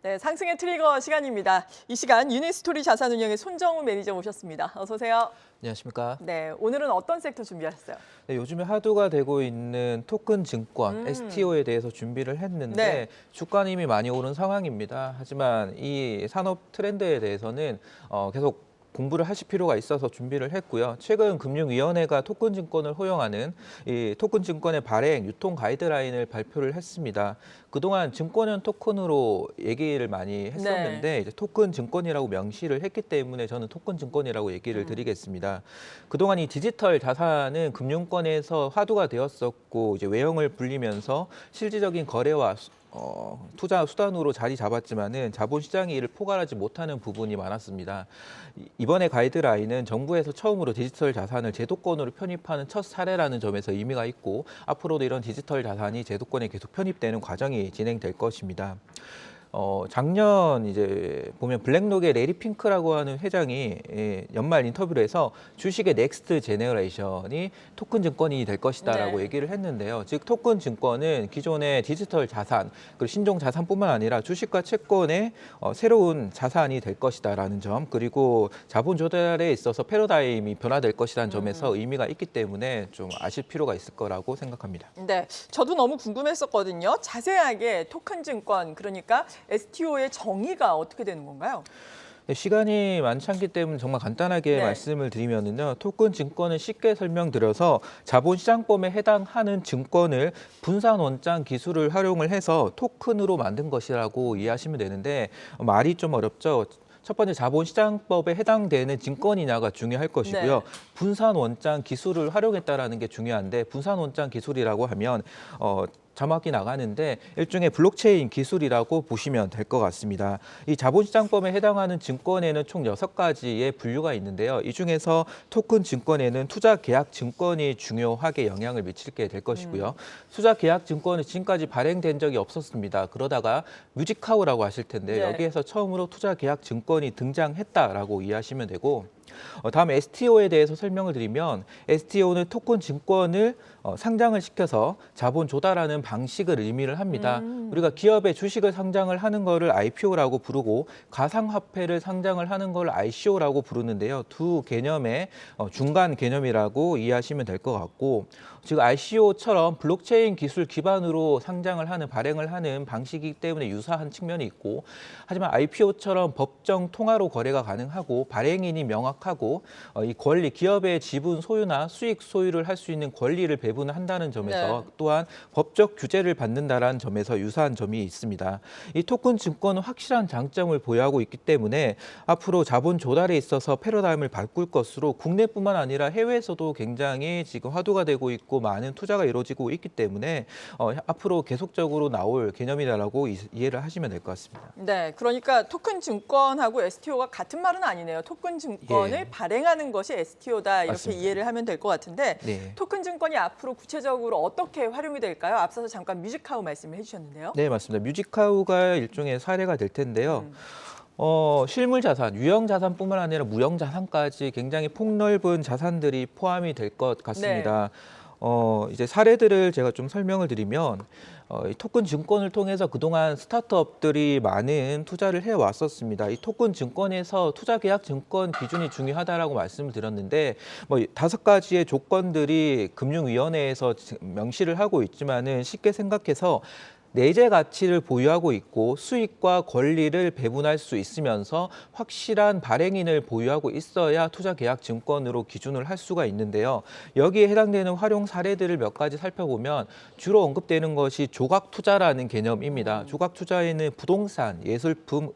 네, 상승의 트리거 시간입니다. 이 시간 유니스토리 자산운용의 손정우 매니저 모셨습니다. 어서 오세요. 안녕하십니까. 네, 오늘은 어떤 섹터 준비하셨어요? 네, 요즘에 화두가 되고 있는 토큰 증권, STO에 대해서 준비를 했는데 네. 주가는 이미 많이 오른 상황입니다. 하지만 이 산업 트렌드에 대해서는 계속 공부를 하실 필요가 있어서 준비를 했고요. 최근 금융위원회가 토큰 증권을 허용하는 이 토큰 증권의 발행, 유통 가이드라인을 발표를 했습니다. 그동안 증권형 토큰으로 얘기를 많이 했었는데 이제 토큰 증권이라고 명시를 했기 때문에 저는 토큰 증권이라고 얘기를 드리겠습니다. 그동안 이 디지털 자산은 금융권에서 화두가 되었었고 이제 외형을 불리면서 실질적인 거래와 투자 수단으로 자리 잡았지만은 자본시장이 이를 포괄하지 못하는 부분이 많았습니다. 이번에 가이드라인은 정부에서 처음으로 디지털 자산을 제도권으로 편입하는 첫 사례라는 점에서 의미가 있고 앞으로도 이런 디지털 자산이 제도권에 계속 편입되는 과정이 진행될 것입니다. 작년 이제 보면 블랙록의 레리 핑크라고 하는 회장이 연말 인터뷰를 해서 주식의 넥스트 제너레이션이 토큰 증권이 될 것이다라고 얘기를 했는데요. 즉 토큰 증권은 기존의 디지털 자산 그리고 신종 자산뿐만 아니라 주식과 채권의 새로운 자산이 될 것이다라는 점 그리고 자본 조달에 있어서 패러다임이 변화될 것이라는 점에서 의미가 있기 때문에 좀 아실 필요가 있을 거라고 생각합니다. 네, 저도 너무 궁금했었거든요. 자세하게 토큰 증권, 그러니까 STO의 정의가 어떻게 되는 건가요? 네, 시간이 많지 않기 때문에 정말 간단하게 말씀을 드리면은요. 토큰 증권을 쉽게 설명드려서 자본시장법에 해당하는 증권을 분산 원장 기술을 활용을 해서 토큰으로 만든 것이라고 이해하시면 되는데 말이 좀 어렵죠. 첫 번째 자본시장법에 해당되는 증권이냐가 중요할 것이고요. 분산 원장 기술을 활용했다라는 게 중요한데 분산 원장 기술이라고 하면 자막이 나가는데 일종의 블록체인 기술이라고 보시면 될 것 같습니다. 이 자본시장법에 해당하는 증권에는 총 6가지의 분류가 있는데요. 이 중에서 토큰 증권에는 투자계약 증권이 중요하게 영향을 미치게 될 것이고요. 투자계약 증권은 지금까지 발행된 적이 없었습니다. 그러다가 뮤직하우라고 하실 텐데 여기에서 처음으로 투자계약 증권이 등장했다라고 이해하시면 되고 다음 STO에 대해서 설명을 드리면 STO는 토큰 증권을 상장을 시켜서 자본 조달하는 방식을 의미를 합니다. 우리가 기업의 주식을 상장을 하는 거를 IPO라고 부르고 가상화폐를 상장을 하는 걸 ICO라고 부르는데요. 두 개념의 중간 개념이라고 이해하시면 될 것 같고 즉 ICO처럼 블록체인 기술 기반으로 상장을 하는 발행을 하는 방식이기 때문에 유사한 측면이 있고 하지만 IPO처럼 법정 통화로 거래가 가능하고 발행인이 명확하고 이 권리 기업의 지분 소유나 수익 소유를 할 수 있는 권리를 배분을 한다는 점에서 또한 법적 규제를 받는다라는 점에서 유사한 점이 있습니다. 이 토큰 증권은 확실한 장점을 보유하고 있기 때문에 앞으로 자본 조달에 있어서 패러다임을 바꿀 것으로 국내뿐만 아니라 해외에서도 굉장히 지금 화두가 되고 있고 많은 투자가 이루어지고 있기 때문에 앞으로 계속적으로 나올 개념이라고 이해를 하시면 될 것 같습니다. 네, 그러니까 토큰 증권하고 STO가 같은 말은 아니네요. 토큰 증권을 발행하는 것이 STO다 이렇게 맞습니다. 이해를 하면 될 것 같은데 토큰 증권이 앞으로 구체적으로 어떻게 활용이 될까요? 앞서서 잠깐 뮤직하우 말씀을 해주셨는데요. 네, 맞습니다. 뮤직하우가 일종의 사례가 될 텐데요. 실물 자산, 유형 자산뿐만 아니라 무형 자산까지 굉장히 폭넓은 자산들이 포함이 될 것 같습니다. 이제 사례들을 제가 좀 설명을 드리면 이 토큰 증권을 통해서 그동안 스타트업들이 많은 투자를 해왔었습니다. 이 토큰 증권에서 투자 계약 증권 기준이 중요하다라고 말씀을 드렸는데 뭐 5가지의 조건들이 금융위원회에서 명시를 하고 있지만은 쉽게 생각해서 내재 가치를 보유하고 있고 수익과 권리를 배분할 수 있으면서 확실한 발행인을 보유하고 있어야 투자계약 증권으로 기준을 할 수가 있는데요. 여기에 해당되는 활용 사례들을 몇 가지 살펴보면 주로 언급되는 것이 조각 투자라는 개념입니다. 조각 투자에는 부동산, 예술품,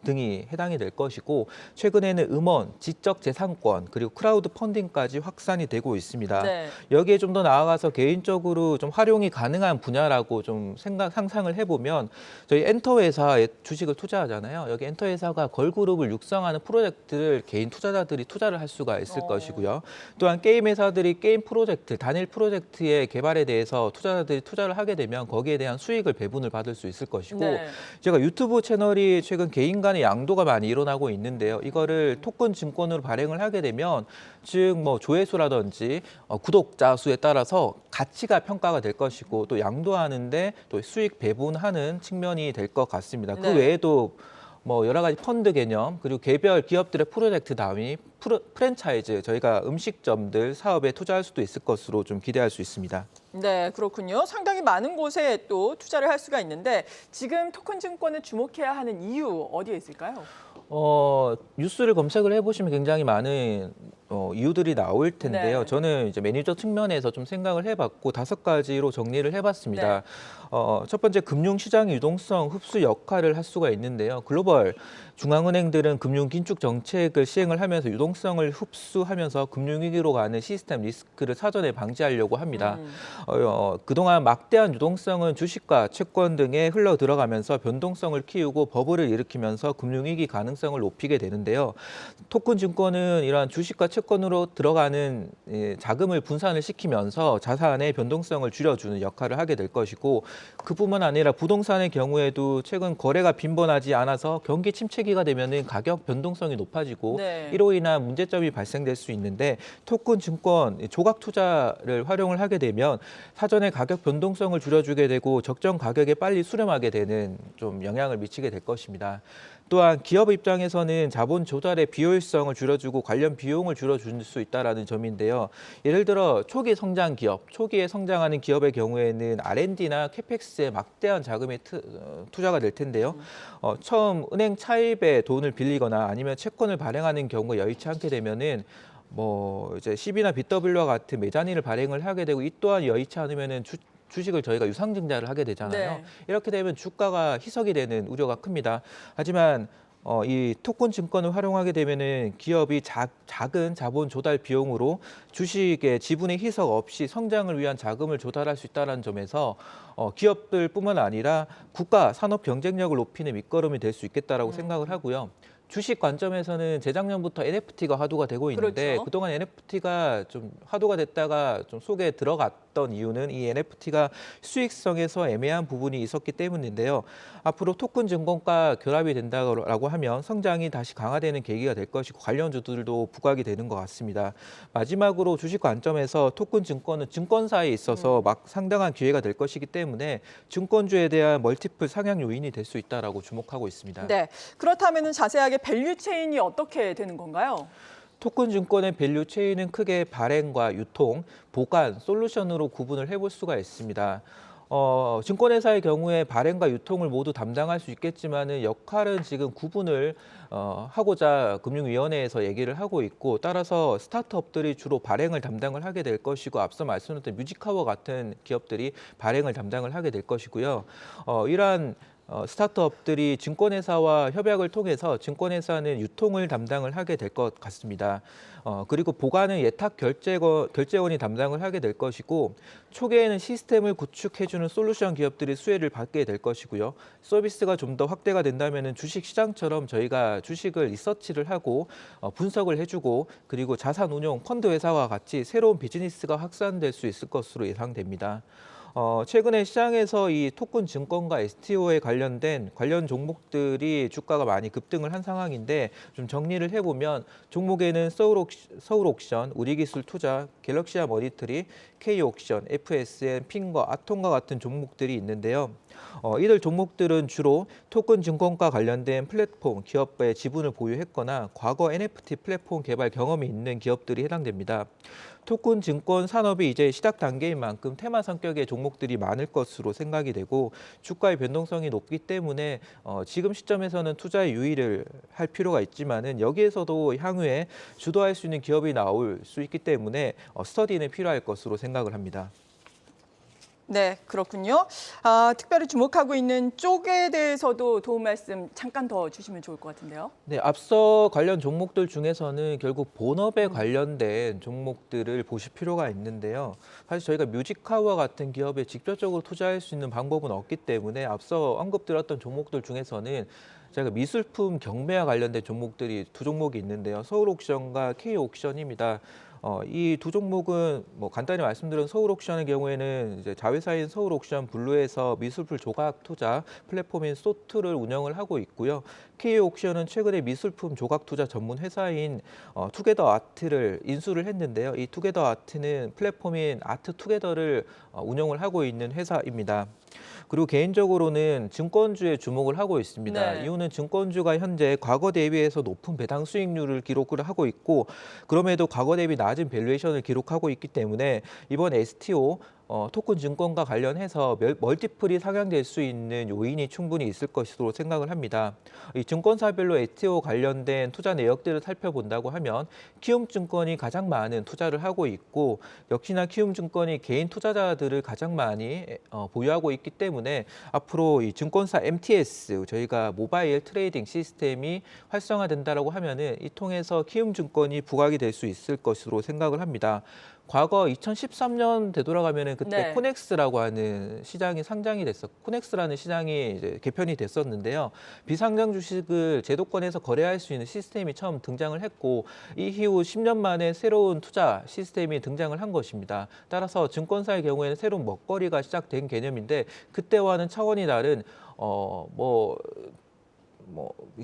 등이 해당이 될 것이고 최근에는 음원, 지적 재산권 그리고 크라우드 펀딩까지 확산이 되고 있습니다. 여기에 좀 더 나아가서 개인적으로 좀 활용이 가능한 분야라고 좀 상상을 해보면 저희 엔터 회사에 주식을 투자하잖아요. 여기 엔터 회사가 걸그룹을 육성하는 프로젝트를 개인 투자자들이 투자를 할 수가 있을 것이고요. 또한 게임 회사들이 게임 프로젝트, 단일 프로젝트의 개발에 대해서 투자자들이 투자를 하게 되면 거기에 대한 수익을 배분을 받을 수 있을 것이고 제가 유튜브 채널이 최근 개인 간 분산의 양도가 많이 일어나고 있는데요. 이거를 토큰 증권으로 발행을 하게 되면 즉 뭐 조회수라든지 구독자 수에 따라서 가치가 평가가 될 것이고 또 양도하는데 또 수익 배분하는 측면이 될 것 같습니다. 그 네. 외에도 뭐 여러 가지 펀드 개념 그리고 개별 기업들의 프로젝트 다음이 프랜차이즈 저희가 음식점들 사업에 투자할 수도 있을 것으로 좀 기대할 수 있습니다. 네, 그렇군요. 상당히 많은 곳에 또 투자를 할 수가 있는데 지금 토큰 증권을 주목해야 하는 이유 어디에 있을까요? 뉴스를 검색을 해보시면 굉장히 많은 이유들이 나올 텐데요. 네. 저는 이제 매니저 측면에서 좀 생각을 해봤고 5가지로 정리를 해봤습니다. 네. 첫 번째 금융시장의 유동성 흡수 역할을 할 수가 있는데요. 글로벌 중앙은행들은 금융 긴축 정책을 시행을 하면서 유동성을 흡수하면서 금융위기로 가는 시스템 리스크를 사전에 방지하려고 합니다. 그동안 막대한 유동성은 주식과 채권 등에 흘러 들어가면서 변동성을 키우고 버블을 일으키면서 금융위기 가능성을 높이게 되는데요. 토큰 증권은 이러한 주식과 채권으로 들어가는 자금을 분산을 시키면서 자산의 변동성을 줄여주는 역할을 하게 될 것이고 그뿐만 아니라 부동산의 경우에도 최근 거래가 빈번하지 않아서 경기 침체기가 되면은 가격 변동성이 높아지고 네. 이로 인한 문제점이 발생될 수 있는데 토큰 증권 조각 투자를 활용을 하게 되면 사전에 가격 변동성을 줄여주게 되고 적정 가격에 빨리 수렴하게 되는 좀 영향을 미치게 될 것입니다. 또한 기업 입장에서는 자본 조달의 비효율성을 줄여주고 관련 비용을 줄여줄 수 있다는 점인데요. 예를 들어 초기 성장 기업, 초기에 성장하는 기업의 경우에는 R&D나 캐펙스에 막대한 자금이 투자가 될 텐데요. 처음 은행 차입에 돈을 빌리거나 아니면 채권을 발행하는 경우가 여의치 않게 되면은 뭐 이제 CB나 BW와 같은 매자니를 발행을 하게 되고 이 또한 여의치 않으면은 주식을 저희가 유상증자를 하게 되잖아요. 네. 이렇게 되면 주가가 희석이 되는 우려가 큽니다. 하지만 이 토큰 증권을 활용하게 되면은 기업이 작은 자본 조달 비용으로 주식의 지분의 희석 없이 성장을 위한 자금을 조달할 수 있다는 점에서 기업들뿐만 아니라 국가 산업 경쟁력을 높이는 밑거름이 될 수 있겠다라고 생각을 하고요. 주식 관점에서는 재작년부터 NFT가 화두가 되고 있는데 그렇죠. 그동안 NFT가 좀 화두가 됐다가 좀 속에 들어갔던 이유는 이 NFT가 수익성에서 애매한 부분이 있었기 때문인데요. 앞으로 토큰 증권과 결합이 된다고 하면 성장이 다시 강화되는 계기가 될 것이고 관련주들도 부각이 되는 것 같습니다. 마지막으로 주식 관점에서 토큰 증권은 증권사에 있어서 막 상당한 기회가 될 것이기 때문에 증권주에 대한 멀티플 상향 요인이 될 수 있다라고 주목하고 있습니다. 네. 그렇다면 자세하게 밸류 체인이 어떻게 되는 건가요? 토큰 증권의 밸류 체인은 크게 발행과 유통, 보관, 솔루션으로 구분을 해볼 수가 있습니다. 증권회사의 경우에 발행과 유통을 모두 담당할 수 있겠지만은 역할은 지금 구분을 하고자 금융위원회에서 얘기를 하고 있고 따라서 스타트업들이 주로 발행을 담당을 하게 될 것이고 앞서 말씀드렸던 뮤직하워 같은 기업들이 발행을 담당을 하게 될 것이고요. 이러한 스타트업들이 증권회사와 협약을 통해서 증권회사는 유통을 담당을 하게 될 것 같습니다. 그리고 보관은 예탁 결제원이 담당을 하게 될 것이고 초기에는 시스템을 구축해주는 솔루션 기업들이 수혜를 받게 될 것이고요. 서비스가 좀 더 확대가 된다면 주식 시장처럼 저희가 주식을 리서치를 하고 분석을 해주고 그리고 자산 운용 펀드 회사와 같이 새로운 비즈니스가 확산될 수 있을 것으로 예상됩니다. 최근에 시장에서 이 토큰 증권과 STO에 관련된 관련 종목들이 주가가 많이 급등을 한 상황인데 좀 정리를 해보면 종목에는 서울옥션, 우리기술투자, 갤럭시아 머니터리, K옥션, FSN, 핑거, 아톰과 같은 종목들이 있는데요. 이들 종목들은 주로 토큰 증권과 관련된 플랫폼 기업의 지분을 보유했거나 과거 NFT 플랫폼 개발 경험이 있는 기업들이 해당됩니다. 토큰 증권 산업이 이제 시작 단계인 만큼 테마 성격의 종목들이 많을 것으로 생각이 되고 주가의 변동성이 높기 때문에 지금 시점에서는 투자에 유의를 할 필요가 있지만은 여기에서도 향후에 주도할 수 있는 기업이 나올 수 있기 때문에 스터디는 필요할 것으로 생각을 합니다. 네, 그렇군요. 특별히 주목하고 있는 쪽에 대해서도 도움 말씀 잠깐 더 주시면 좋을 것 같은데요. 네, 앞서 관련 종목들 중에서는 결국 본업에 관련된 종목들을 보실 필요가 있는데요. 사실 저희가 뮤직하우와 같은 기업에 직접적으로 투자할 수 있는 방법은 없기 때문에 앞서 언급드렸던 종목들 중에서는 제가 미술품 경매와 관련된 종목들이 두 종목이 있는데요. 서울옥션과 K옥션입니다. 이 두 종목은 뭐 간단히 말씀드린 서울옥션의 경우에는 이제 자회사인 서울옥션 블루에서 미술품 조각 투자 플랫폼인 소트를 운영을 하고 있고요. K옥션은 최근에 미술품 조각 투자 전문 회사인 투게더 아트를 인수를 했는데요. 이 투게더 아트는 플랫폼인 아트투게더를 운영을 하고 있는 회사입니다. 그리고 개인적으로는 증권주에 주목을 하고 있습니다. 네. 이유는 증권주가 현재 과거 대비해서 높은 배당 수익률을 기록을 하고 있고 그럼에도 과거 대비 낮은 밸류에이션을 기록하고 있기 때문에 이번 STO 토큰 증권과 관련해서 멀티플이 상향될 수 있는 요인이 충분히 있을 것으로 생각을 합니다. 이 증권사별로 STO 관련된 투자 내역들을 살펴본다고 하면 키움증권이 가장 많은 투자를 하고 있고 역시나 키움증권이 개인 투자자들을 가장 많이 보유하고 있기 때문에 앞으로 이 증권사 MTS 저희가 모바일 트레이딩 시스템이 활성화된다라고 하면은 이 통해서 키움증권이 부각이 될 수 있을 것으로 생각을 합니다. 과거 2013년 되돌아가면은 그때 네. 코넥스라고 하는 시장이 상장이 코넥스라는 시장이 이제 개편이 됐었는데요. 비상장 주식을 제도권에서 거래할 수 있는 시스템이 처음 등장을 했고 이후 10년 만에 새로운 투자 시스템이 등장을 한 것입니다. 따라서 증권사의 경우에는 새로운 먹거리가 시작된 개념인데 그때와는 차원이 다른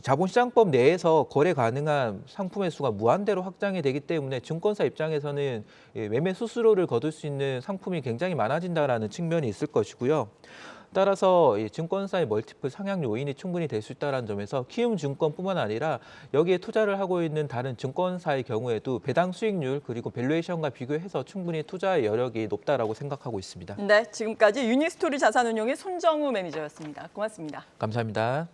자본시장법 내에서 거래 가능한 상품의 수가 무한대로 확장이 되기 때문에 증권사 입장에서는 매매 수수료를 거둘 수 있는 상품이 굉장히 많아진다라는 측면이 있을 것이고요. 따라서 증권사의 멀티플 상향 요인이 충분히 될 수 있다는 점에서 키움증권뿐만 아니라 여기에 투자를 하고 있는 다른 증권사의 경우에도 배당 수익률 그리고 밸류에이션과 비교해서 충분히 투자의 여력이 높다라고 생각하고 있습니다. 네, 지금까지 유니스토리 자산운용의 손정우 매니저였습니다. 고맙습니다. 감사합니다.